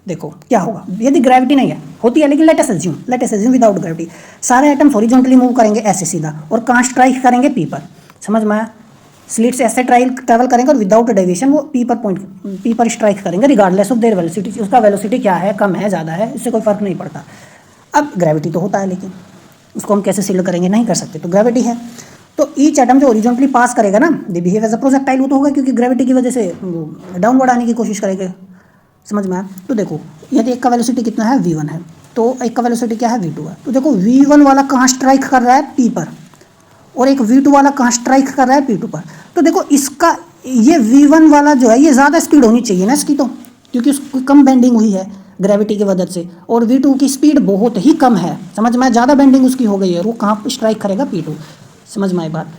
देखो क्या होगा, यदि ग्रेविटी नहीं है, होती है लेकिन late us assume without gravity, सारे एटम्स हॉरिजॉन्टली मूव करेंगे ऐसे सीधा, और कहाँ स्ट्राइक करेंगे, पी पर, समझ में आया। स्लिट से ऐसे ट्रैवल करेंगे और विदाउट डेविएशन वो पी पर स्ट्राइक करेंगे, रिगार्डलेस ऑफ देयर वेलोसिटी। उसका वेलोसिटी क्या है, कम है ज़्यादा है, इससे कोई फर्क नहीं पड़ता। अब ग्रेविटी तो होता है लेकिन उसको हम कैसे सील करेंगे, नहीं कर सकते, तो ग्रेविटी है। तो ईच एटम जो हॉरिजॉन्टली पास करेगा ना, they behave as a projectile, वो तो होगा क्योंकि ग्रेविटी की वजह से डाउनवर्ड आने की कोशिश करेंगे, समझ में आया। तो देखो यदि एक का वेलोसिटी कितना है, v1 है, तो एक का वेलोसिटी क्या है, v2 है। तो देखो v1 वाला कहाँ स्ट्राइक कर रहा है, p पर, और एक v2 वाला कहाँ स्ट्राइक कर रहा है, p2 पर। तो देखो इसका ये v1 वाला जो है ये ज़्यादा स्पीड होनी चाहिए ना इसकी, तो क्योंकि उसकी कम बेंडिंग हुई है ग्रेविटी की वजह से, और v2 की स्पीड बहुत ही कम है, समझ में, ज़्यादा बेंडिंग उसकी हो गई है, वो कहाँ स्ट्राइक करेगा, p2, समझ में आई बात,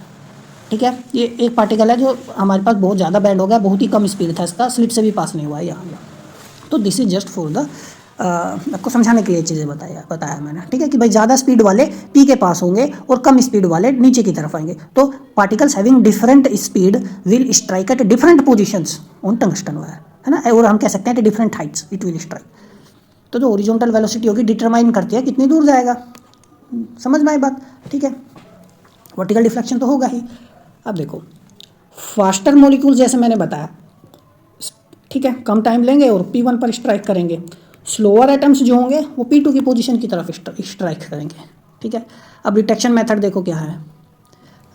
ठीक है। ये एक पार्टिकल है जो हमारे पास बहुत ज़्यादा बैंड हो गया, बहुत ही कम स्पीड था इसका, स्लिट से भी पास नहीं हुआ है यहाँ। तो this is just for the आपको समझाने के लिए चीज़ें बताया मैंने, ठीक है, कि भाई ज़्यादा स्पीड वाले पी के पास होंगे और कम स्पीड वाले नीचे की तरफ आएंगे। तो particles having different speed will strike at different positions on tungsten wire, है ना, और हम कह सकते हैं different Heights it will strike. तो जो ओरिजोनटल वेलोसिटी होगी डिटरमाइन करती है कितनी दूर जाएगा, समझ में आई बात, ठीक है। वर्टिकल डिफ्लेक्शन तो होगा ही। अब देखो फास्टर मॉलिक्यूल जैसे मैंने बताया, ठीक है, कम टाइम लेंगे और P1 पर स्ट्राइक करेंगे। स्लोअर एटम्स जो होंगे वो P2 की पोजीशन की तरफ स्ट्राइक करेंगे, ठीक है। अब डिटेक्शन मेथड देखो क्या है।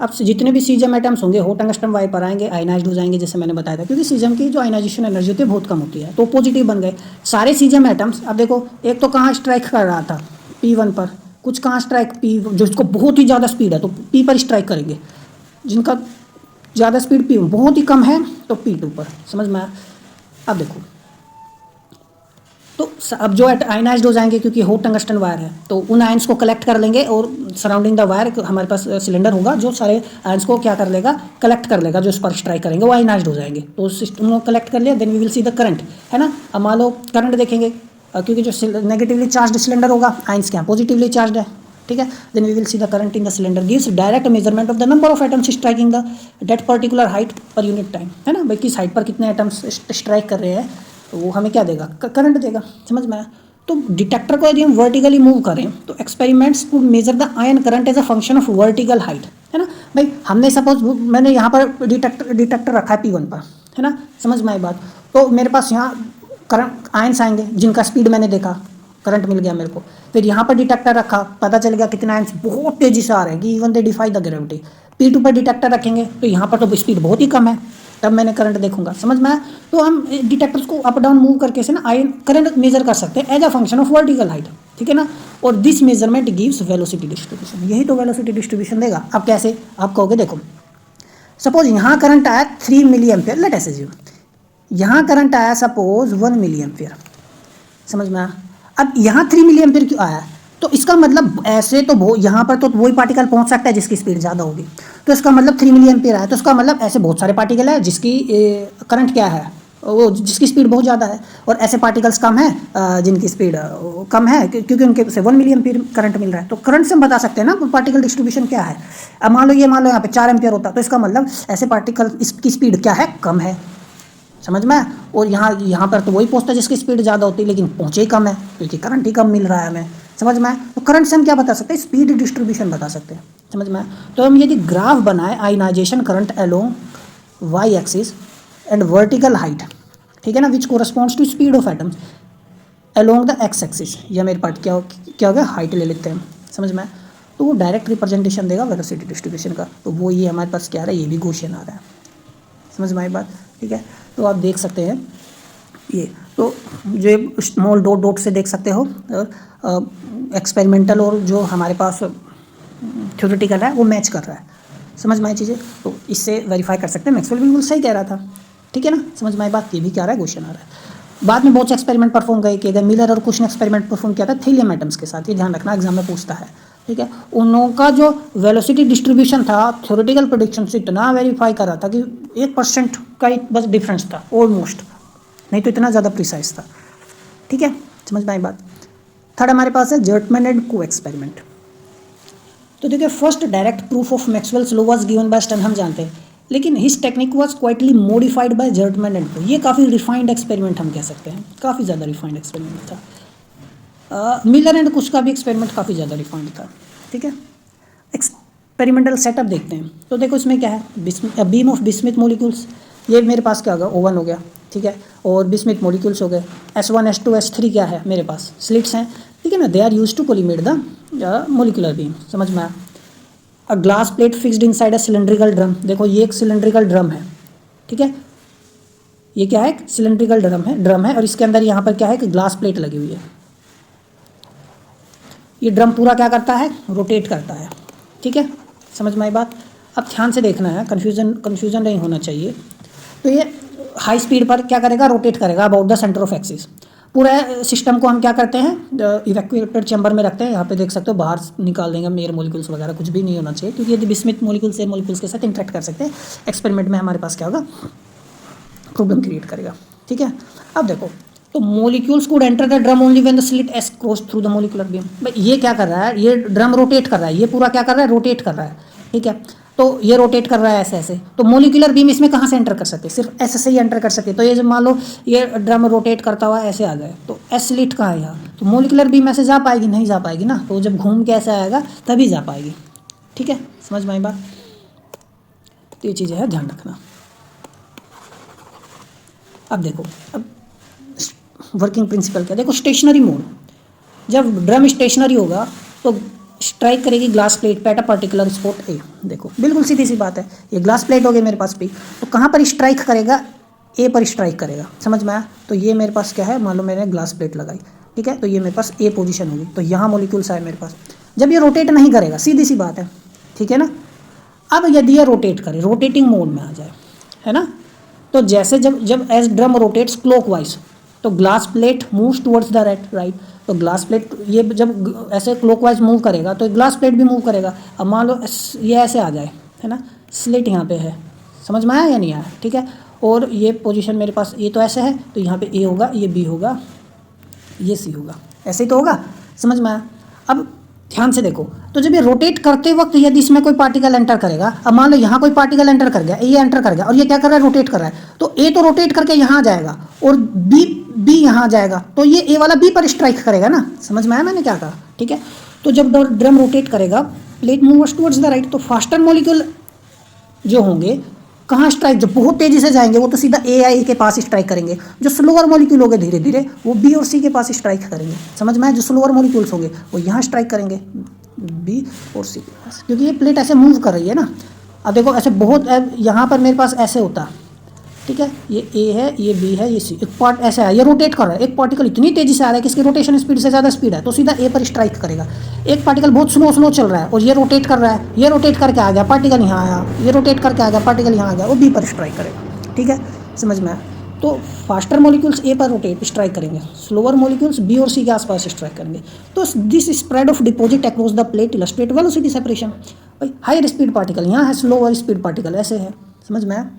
अब जितने भी सीजम एटम्स होंगे वो टंगस्टन वायर पर आएंगे, आयनाइज्ड हो जाएंगे, जैसे मैंने बताया था, क्योंकि सीजम की जो आयनाइजेशन एनर्जी होती है बहुत कम होती है, तो पॉजिटिव बन गए सारे सीजम एटम्स। अब देखो एक तो कहाँ स्ट्राइक कर रहा था, P1 पर, कुछ कहाँ स्ट्राइक P, जो इसको बहुत ही ज़्यादा स्पीड है तो P पर स्ट्राइक करेंगे, जिनका ज़्यादा स्पीड P बहुत ही कम है तो P2 पर, समझ में आया। अब देखो तो अब जो आयनाइज्ड हो जाएंगे क्योंकि हॉट टंगस्टन वायर है, तो उन आयंस को कलेक्ट कर लेंगे और सराउंडिंग द वायर हमारे पास सिलेंडर होगा जो सारे आयंस को क्या कर लेगा, कलेक्ट कर लेगा, जो इस पर स्ट्राइक करेंगे वो आयनाइज्ड हो जाएंगे। तो सिस्टम को कलेक्ट कर लिया, then we will see the current, है ना। अब मान लो करंट देखेंगे, क्योंकि जो नेगेटिवली चार्ज सिलेंडर होगा, आयंस क्या पॉजिटिवली चार्ज है, ठीक है, then we will see the current in the cylinder gives direct measurement of the number of atoms striking the that particular height per unit time, है ना। भाई किस height पर कितने एटम्स स्ट्राइक कर रहे हैं, तो वो हमें क्या देगा, करंट देगा, समझ में आया। तो डिटेक्टर को यदि हम वर्टिकली मूव करें तो experiments to measure the ion current as a function of vertical height, है ना। भाई हमने सपोज मैंने यहाँ पर डिटेक्टर रखा है P1 पर, है ना, समझ में आई बात। तो मेरे पास यहाँ करंट आयंस आएंगे जिनका स्पीड मैंने देखा, करंट मिल गया मेरे को। फिर यहाँ पर डिटेक्टर रखा, पता चल गया कितने आयंस बहुत तेजी से आ रहे हैं कि even they defy the gravity. P2 पर डिटेक्टर रखेंगे तो यहाँ पर तो स्पीड बहुत ही कम है, तब मैंने करंट देखूंगा, समझ में आया। तो हम डिटेक्टर्स को अप डाउन मूव करके से ना आयन करंट मेजर कर सकते हैं as a function of vertical height, ठीक है ना। और this measurement gives velocity distribution, यही तो वेलोसिटी डिस्ट्रीब्यूशन देगा। अब कैसे, आप कहोगे देखो सपोज यहाँ करंट आया 3 milli ampere, let us assume यहाँ करंट आया सपोज 1 मिली एम्पियर, समझ में आया। अब यहाँ 3 मिली एम्पियर क्यों आया, तो इसका मतलब ऐसे तो यहाँ पर तो वही पार्टिकल पहुँच सकता है जिसकी स्पीड ज़्यादा होगी, तो इसका मतलब 3 मिली एम्पियर आया, तो इसका मतलब ऐसे बहुत सारे पार्टिकल है जिसकी करंट क्या है, वो जिसकी स्पीड बहुत ज़्यादा है, और ऐसे पार्टिकल्स कम है जिनकी स्पीड कम है, क्योंकि उनके से 1 मिली एम्पियर करंट मिल रहा है। तो करंट से हम बता सकते हैं ना पार्टिकल डिस्ट्रीब्यूशन क्या है। अब मान लो यहाँ पे 4 एम्पियर होता, तो इसका मतलब ऐसे पार्टिकल इसकी स्पीड क्या है, कम है, समझ में। और यहाँ पर तो वही पहुँचता है जिसकी स्पीड ज़्यादा होती है, लेकिन पहुँचे ही कम है क्योंकि करंट ही कम मिल रहा है हमें, समझ में। तो करंट से हम क्या बता सकते हैं, स्पीड डिस्ट्रीब्यूशन बता सकते हैं, समझ में। तो हम यदि ग्राफ बनाए ionization current along Y axis and vertical height, ठीक है ना, which corresponds to speed of atoms along the X axis, या मेरे पार्ट क्या हो गया, हाइट ले लेते हैं, समझ में। तो वो डायरेक्ट रिप्रेजेंटेशन देगा वेलोसिटी डिस्ट्रीब्यूशन का, तो वो ये हमारे पास क्या आ रहा है, ये भी क्वेश्चन आ रहा है, समझ में आई बात, ठीक है। तो आप देख सकते हैं ये, तो जो स्मॉल डॉट डॉट से देख सकते हो, और एक्सपेरिमेंटल और जो हमारे पास थ्योरेटिकल है वो मैच कर रहा है, समझ में आई चीज़ें। तो इससे वेरीफाई कर सकते हैं मैक्सवेल बिल्कुल सही कह रहा था, ठीक है ना, समझ में आई बात। ये भी क्या आ रहा है, क्वेश्चन आ रहा है। बाद में बहुत से एक्सपेरिमेंट परफॉर्म किए गए, मिलर और कुछ ने एक्सपेरिमेंट परफॉर्म किया था थीलियम एटम्स के साथ, ये ध्यान रखना एग्जाम में पूछता है, ठीक है। उन लोगों का जो वेलोसिटी डिस्ट्रीब्यूशन था थ्योरेटिकल प्रेडिक्शन से इतना वेरीफाई कर रहा था कि 1% का ही बस डिफरेंस था ऑलमोस्ट, नहीं तो इतना ज़्यादा प्रिसाइज था, ठीक है, समझ में आई बात। थर्ड हमारे पास है जर्टमैन एंड को एक्सपेरिमेंट। तो देखिए first direct proof of Maxwell's law was given by Stern, हम जानते हैं, लेकिन his technique was quietly modified by Zartman and Ko. ये काफ़ी रिफाइंड एक्सपेरिमेंट हम कह सकते हैं, काफ़ी ज़्यादा रिफाइंड एक्सपेरिमेंट था। मिलर एंड कुछ का भी एक्सपेरिमेंट काफ़ी ज़्यादा रिफाइंड था, ठीक है। एक्सपेरिमेंटल सेटअप देखते हैं, तो देखो इसमें क्या है, बीम ऑफ बिस्मिथ मॉलिक्यूल्स, ये मेरे पास क्या होगा, ओवन हो गया, ठीक है, और बिस्मिथ मॉलिक्यूल्स हो गए, S1 S2 S3 क्या है मेरे पास, स्लिट्स हैं, ठीक है ना, they are use to collimate the molecular beam, समझ में आया। A glass plate fixed inside a cylindrical drum, देखो ये एक सिलेंड्रिकल ड्रम है, ठीक है, ये क्या है, सिलेंड्रिकल ड्रम है, और इसके अंदर यहाँ पर क्या है कि ग्लास प्लेट लगी हुई है। ये ड्रम पूरा क्या करता है, रोटेट करता है, ठीक है, समझ में आई बात। अब ध्यान से देखना है, कन्फ्यूजन नहीं होना चाहिए। तो ये हाई स्पीड पर क्या करेगा, रोटेट करेगा about the centre of axis. पूरा सिस्टम को हम क्या करते हैं, इवैक्यूएटेड चैम्बर में रखते हैं, यहाँ पे देख सकते हो बाहर निकाल देंगे, एयर मॉलिक्यूल्स वगैरह कुछ भी नहीं होना चाहिए, क्योंकि यदि बिस्मिथ मॉलिक्यूल्स एयर मॉलिक्यूल्स के साथ इंटरेक्ट कर सकते हैं, एक्सपेरिमेंट में हमारे पास क्या होगा, प्रॉब्लम क्रिएट करेगा, ठीक है। अब देखो, तो molecules could enter the drum only when the slit S cross through the molecular beam. भाई ये क्या कर रहा है, ये ड्रम रोटेट कर रहा है, ये पूरा क्या कर रहा है, रोटेट कर रहा है, ठीक है। तो ये रोटेट कर रहा है ऐसे ऐसे, तो मॉलिक्यूलर बीम इसमें कहाँ से एंटर कर सकते, सिर्फ ऐसे से ही एंटर कर सकते। तो ये जब मान लो ये ड्रम रोटेट करता हुआ ऐसे आ जाए, तो एस स्लिट कहाँ है यहाँ, तो मॉलिक्यूलर बीम ऐसे जा पाएगी, नहीं जा पाएगी ना, तो जब घूम के ऐसे आएगा तभी जा पाएगी, ठीक है, समझ में आई बात। तो ये चीज़ें है, ध्यान रखना। अब देखो, अब वर्किंग प्रिंसिपल क्या, देखो स्टेशनरी मोड, जब ड्रम स्टेशनरी होगा तो स्ट्राइक करेगी ग्लास प्लेट पे एट अ पर्टिकुलर स्पॉट ए। देखो बिल्कुल सीधी सी बात है, ये ग्लास प्लेट हो गई मेरे पास पी, तो कहाँ पर स्ट्राइक करेगा, ए पर स्ट्राइक करेगा, समझ में आया। तो ये मेरे पास क्या है, मान लो मैंने ग्लास प्लेट लगाई, ठीक है, तो ये मेरे पास ए पोजीशन होगी, तो यहाँ मॉलिक्यूल्स आए मेरे पास। जब ये रोटेट नहीं करेगा, सीधी सी बात है, ठीक है ना। अब यदि ये रोटेट करे, रोटेटिंग मोड में आ जाए, है ना, तो जैसे जब एज ड्रम रोटेट्स क्लॉकवाइज, तो glass plate moves towards the right, तो ग्लास प्लेट ये जब ऐसे क्लॉकवाइज मूव करेगा तो ग्लास प्लेट भी मूव करेगा। अब मान लो ये ऐसे आ जाए, है ना, स्लिट यहाँ पे है, समझ में आया या नहीं आया, ठीक है। और ये पोजीशन मेरे पास, ये तो ऐसे है, तो यहाँ पे ए होगा, ये बी होगा, ये सी होगा, ऐसे ही तो होगा, समझ में आया। अब ध्यान से देखो, तो जब ये रोटेट करते वक्त यदि इसमें कोई पार्टिकल एंटर करेगा, अब मान लो यहाँ कोई पार्टिकल एंटर कर गया, ये एंटर कर गया, और ये क्या कर रहा है, रोटेट कर रहा है, तो ए तो रोटेट करके यहाँ आ जाएगा और बी यहाँ जाएगा, तो ये ए वाला बी पर स्ट्राइक करेगा ना, समझ में आया मैंने क्या कहा, ठीक है। तो जब ड्रम रोटेट करेगा, plate moves towards the right, तो फास्टर मॉलिक्यूल जो होंगे कहाँ स्ट्राइक, जब बहुत तेजी से जाएंगे वो तो सीधा ए के पास स्ट्राइक करेंगे, जो स्लोअर मॉलिक्यूल होंगे धीरे धीरे वो बी और सी के पास स्ट्राइक करेंगे, समझ में आया। जो स्लोअर मॉलिक्यूल्स होंगे वो यहाँ स्ट्राइक करेंगे बी और सी के पास, क्योंकि ये प्लेट ऐसे मूव कर रही है ना। अब देखो ऐसे बहुत, यहाँ पर मेरे पास ऐसे होता, ठीक है, ये ए है, ये बी है, ये सी। एक पार्ट ऐसा है, ये रोटेट कर रहा है, एक पार्टिकल इतनी तेजी से आ रहा है कि इसकी रोटेशन स्पीड से ज़्यादा स्पीड है, तो सीधा ए पर स्ट्राइक करेगा। एक पार्टिकल बहुत स्लो चल रहा है और ये रोटेट कर रहा है, ये रोटेट करके आ गया, पार्टिकल यहाँ आया, ये रोटेट करके आ गया, पार्टिकल यहाँ आ गया, वो बी पर स्ट्राइक करेगा। ठीक है, समझ में आया? तो फास्टर मॉलिक्यूल्स ए पर रोटेट स्ट्राइक करेंगे, स्लोअर मॉलिक्यूल्स बी और सी के आसपास स्ट्राइक करेंगे। तो this spread of deposit across the plate illustrate velocity separation. भाई हायर स्पीड पार्टिकल यहाँ है, स्लोअर स्पीड पार्टिकल ऐसे है, समझ में आया?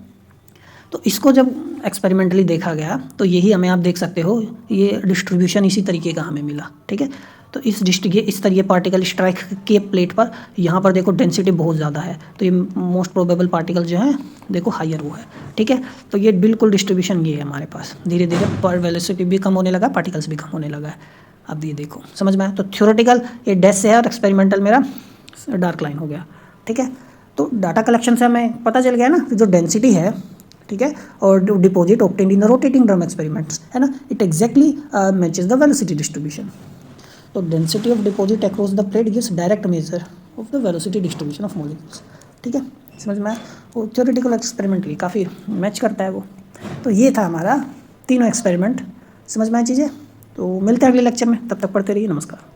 तो इसको जब एक्सपेरिमेंटली देखा गया तो यही हमें आप देख सकते हो, ये डिस्ट्रीब्यूशन इसी तरीके का हमें मिला। ठीक है, तो इस तरह पार्टिकल स्ट्राइक के प्लेट पर, यहाँ पर देखो डेंसिटी बहुत ज़्यादा है, तो ये मोस्ट प्रोबेबल पार्टिकल जो है देखो हायर वो है। ठीक है, तो ये बिल्कुल डिस्ट्रीब्यूशन ये है हमारे पास। धीरे धीरे पर वेलोसिटी भी कम होने लगा, पार्टिकल्स भी कम होने लगा है। अब ये देखो, समझ में आया? तो थ्योरेटिकल ये डैश से है और एक्सपेरिमेंटल मेरा डार्क लाइन हो गया। ठीक है, तो डाटा कलेक्शन से हमें पता चल गया ना कि जो डेंसिटी है, ठीक है, और deposit obtained in the rotating drum experiments है ना, it exactly matches the velocity distribution. तो density of deposit across the plate gives direct measure of the velocity distribution of molecules. ठीक है, समझ में आया? वो थ्योरेटिकल एक्सपेरिमेंट की काफ़ी मैच करता है वो। तो ये था हमारा तीनों एक्सपेरिमेंट, समझ में आया चीज़ें? तो मिलते हैं अगले लेक्चर में, तब तक पढ़ते रहिए। नमस्कार।